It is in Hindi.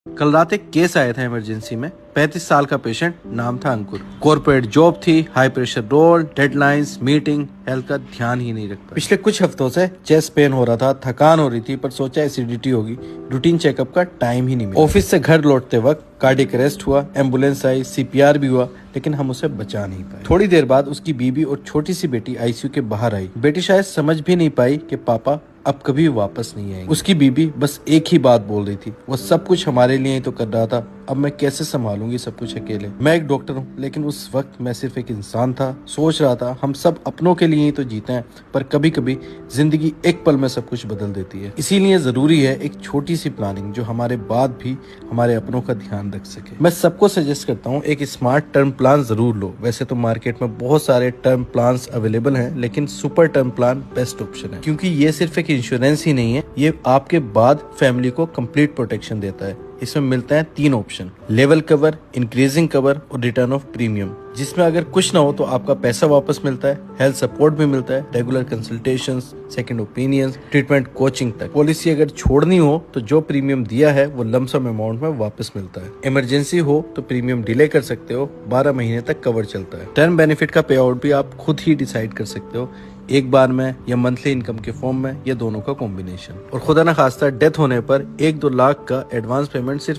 कल रात एक केस आया था इमरजेंसी में। 35 साल का पेशेंट, नाम था अंकुर। कॉर्पोरेट जॉब थी, high pressure role, deadlines, meeting, health का ध्यान ही नहीं रखता। पिछले कुछ हफ्तों से चेस्ट पेन हो रहा था, थकान हो रही थी, पर सोचा एसिडिटी होगी। रूटीन चेकअप का टाइम ही नहीं मिला। ऑफिस से घर लौटते वक्त कार्डियक अरेस्ट हुआ, एम्बुलेंस आई, सीपीआर भी हुआ, लेकिन हम उसे बचा नहीं पाए। थोड़ी देर बाद उसकी बीबी और छोटी सी बेटी आईसीयू के बाहर आई। बेटी शायद समझ भी नहीं पाई कि पापा अब कभी वापस नहीं आएंगे। उसकी बीबी बस एक ही बात बोल रही थी, वो सब कुछ हमारे लिए ही तो कर रहा था, अब मैं कैसे संभालूंगी सब कुछ अकेले। मैं एक डॉक्टर हूँ, लेकिन उस वक्त मैं सिर्फ एक इंसान था। सोच रहा था हम सब अपनों के लिए ही तो जीते हैं, पर कभी कभी जिंदगी एक पल में सब कुछ बदल देती है। इसीलिए जरूरी है एक छोटी सी प्लानिंग जो हमारे बाद भी हमारे अपनों का ध्यान रख सके। मैं सबको सजेस्ट करता हूँ एक स्मार्ट टर्म प्लान जरूर लो। वैसे तो मार्केट में बहुत सारे टर्म प्लान अवेलेबल हैं, लेकिन super term plan best option है, क्योंकि ये सिर्फ एक इंश्योरेंस ही नहीं है, ये आपके बाद फैमिली को कंप्लीट प्रोटेक्शन देता है। इसमें मिलता है 3 option: level cover, increasing cover और रिटर्न ऑफ प्रीमियम, जिसमें अगर कुछ ना हो तो आपका पैसा वापस मिलता है, हेल्थ सपोर्ट भी मिलता है, regular consultations, second opinions, treatment, coaching तक। पॉलिसी अगर छोड़नी हो तो जो प्रीमियम दिया है वो लमसम अमाउंट में वापस मिलता है। इमरजेंसी हो तो प्रीमियम डिले कर सकते हो, 12 महीने तक कवर चलता है। टर्म बेनिफिट का पे आउट भी आप खुद ही डिसाइड कर सकते हो, एक बार में या मंथली इनकम के फॉर्म में, या दोनों का कॉम्बिनेशन। और खुदा ना खास्ता डेथ होने पर 1-2 लाख का एडवांस पेमेंट सिर्फ